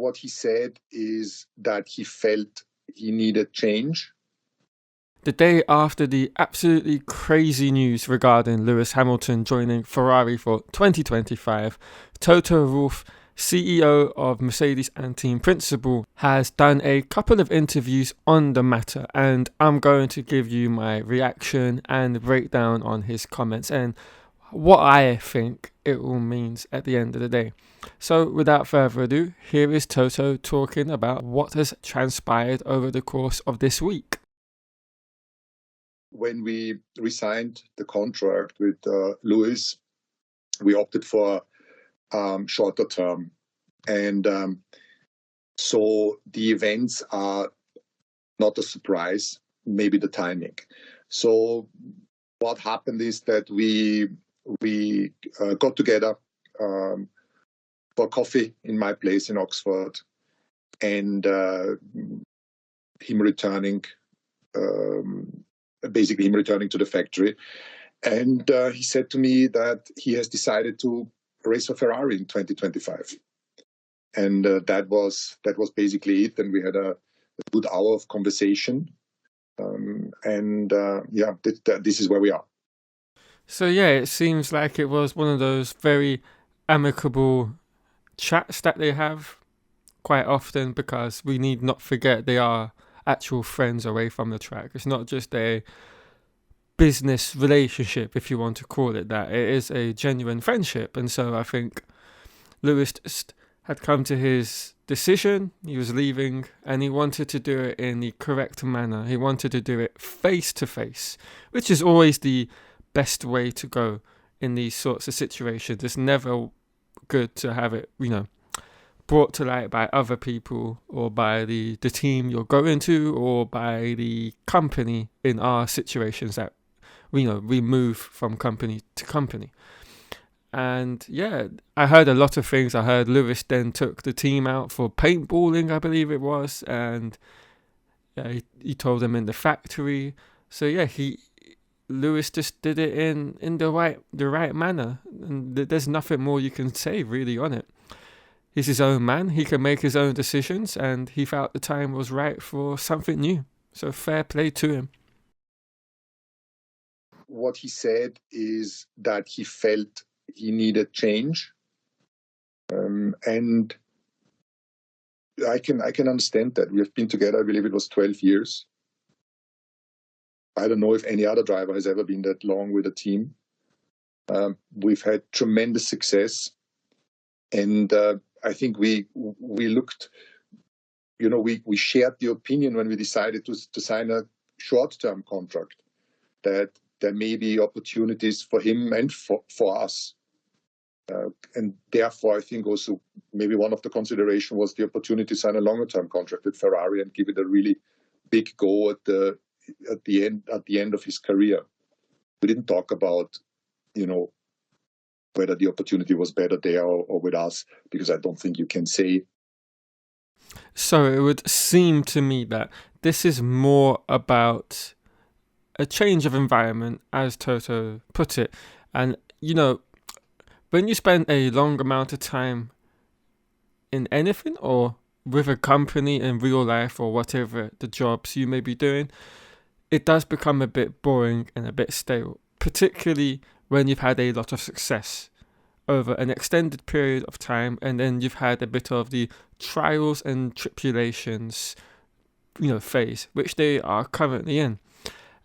what he said is that he felt he needed change. The day after the absolutely crazy news regarding Lewis Hamilton joining Ferrari for 2025, Toto Wolff, CEO of Mercedes and team principal, has done a couple of interviews on the matter, and I'm going to give you my reaction and breakdown on his comments and what I think it all means at the end of the day. So without further ado, here is Toto talking about what has transpired over the course of this week. When we resigned the contract with Lewis, we opted for shorter term. And so the events are not a surprise, maybe the timing. So what happened is that we got together for coffee in my place in Oxford, and him returning to the factory. And he said to me that he has decided to race for Ferrari in 2025. And that was basically it. And we had a good hour of conversation. This is where we are. So yeah, it seems like it was one of those very amicable chats that they have quite often, because we need not forget they are actual friends away from the track. It's not just a business relationship, if you want to call it that. It is a genuine friendship. And so I think Lewis just had come to his decision. He was leaving and he wanted to do it in the correct manner. He wanted to do it face to face, which is always the best way to go in these sorts of situations. It's never good to have it, brought to light by other people or by the team you're going to or by the company in our situations that we move from company to company. And yeah, I heard a lot of things. I heard Lewis then took the team out for paintballing, I believe it was, and he told them in the factory. So yeah, Lewis just did it in the right manner, and there's nothing more you can say really on it. He's his own man. He can make his own decisions, and he felt the time was right for something new. So fair play to him. What he said is that he felt he needed change, and I can understand that. We have been together, I believe it was 12 years. I don't know if any other driver has ever been that long with a team. We've had tremendous success, and I think we looked, we shared the opinion when we decided to sign a short-term contract that there may be opportunities for him and for us. And therefore, I think also maybe one of the consideration was the opportunity to sign a longer-term contract with Ferrari and give it a really big go at the end of his career. We didn't talk about, whether the opportunity was better there or with us, because I don't think you can say. So it would seem to me that this is more about a change of environment, as Toto put it. And, when you spend a long amount of time in anything or with a company in real life or whatever the jobs you may be doing, it does become a bit boring and a bit stale, particularly when you've had a lot of success over an extended period of time, and then you've had a bit of the trials and tribulations, phase, which they are currently in.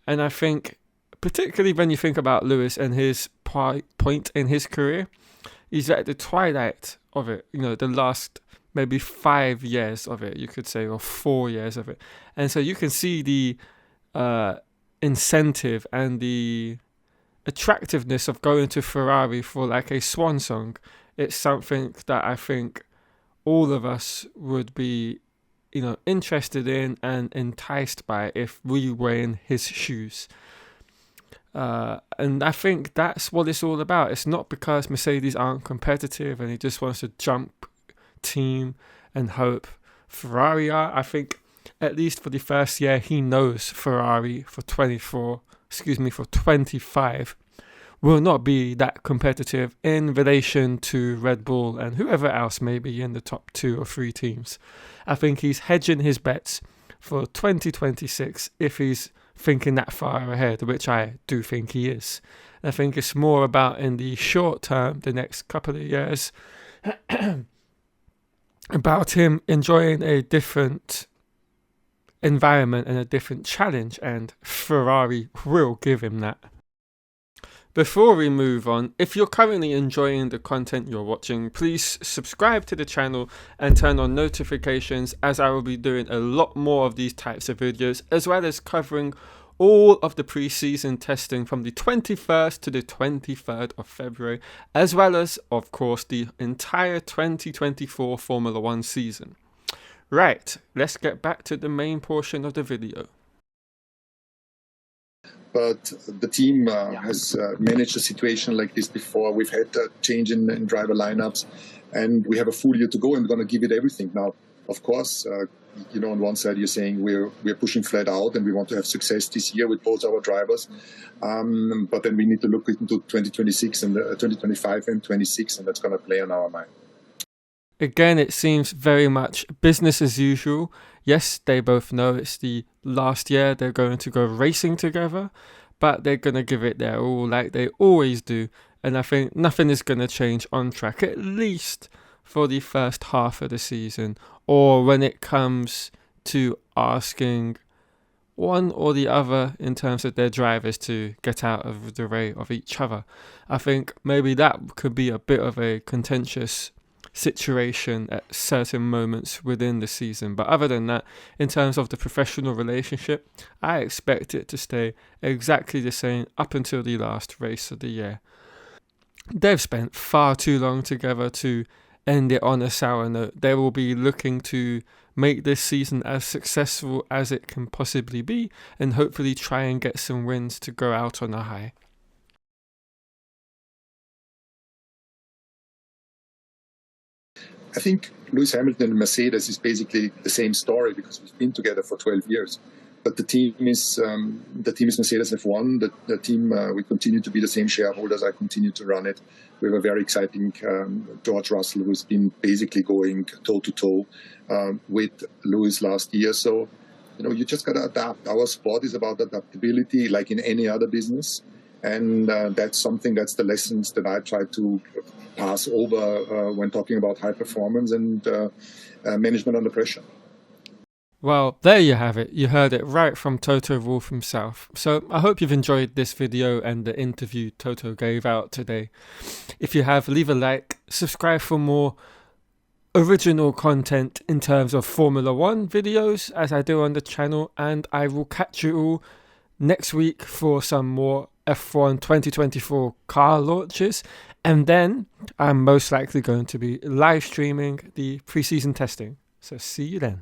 And I think, particularly when you think about Lewis and his point in his career, he's at the twilight of it, the last maybe 5 years of it, you could say, or 4 years of it. And so you can see the incentive and the attractiveness of going to Ferrari for like a swan song. It's something that I think all of us would be, interested in and enticed by if we were in his shoes. And I think that's what it's all about. It's not because Mercedes aren't competitive and he just wants to jump team and hope Ferrari are. I think at least for the first year, he knows Ferrari for 25 will not be that competitive in relation to Red Bull and whoever else may be in the top 2 or 3 teams. I think he's hedging his bets for 2026 if he's thinking that far ahead, which I do think he is. I think it's more about in the short term, the next couple of years, about him enjoying a different environment and a different challenge, and Ferrari will give him that. Before we move on, if you're currently enjoying the content you're watching, please subscribe to the channel and turn on notifications, as I will be doing a lot more of these types of videos, as well as covering all of the pre-season testing from the 21st to the 23rd of February, as well as, of course, the entire 2024 Formula 1 season. Right, let's get back to the main portion of the video. But the team has managed a situation like this before. We've had a change in driver lineups, and we have a full year to go, and we're going to give it everything. Now, of course, on one side you're saying we're pushing flat out, and we want to have success this year with both our drivers. But then we need to look into 2026 and 2025 and 26, and that's going to play on our mind. Again, it seems very much business as usual. Yes, they both know it's the last year they're going to go racing together, but they're going to give it their all like they always do. And I think nothing is going to change on track, at least for the first half of the season, or when it comes to asking one or the other in terms of their drivers to get out of the way of each other. I think maybe that could be a bit of a contentious situation at certain moments within the season, but other than that, in terms of the professional relationship, I expect it to stay exactly the same up until the last race of the year. They've spent far too long together to end it on a sour note. They will be looking to make this season as successful as it can possibly be, and hopefully try and get some wins to go out on a high. I think Lewis Hamilton and Mercedes is basically the same story, because we've been together for 12 years. But the team is Mercedes F1. The team, we continue to be the same shareholders. I continue to run it. We have a very exciting George Russell, who's been basically going toe-to-toe with Lewis last year. So, you just got to adapt. Our sport is about adaptability, like in any other business. And that's the lessons that I try to pass over when talking about high performance and management under pressure. Well, there you have it. You heard it right from Toto Wolff himself. So I hope you've enjoyed this video and the interview Toto gave out today. If you have, leave a like, subscribe for more original content in terms of Formula 1 videos as I do on the channel, and I will catch you all next week for some more F1 2024 car launches, and then I'm most likely going to be live streaming the pre-season testing. So see you then.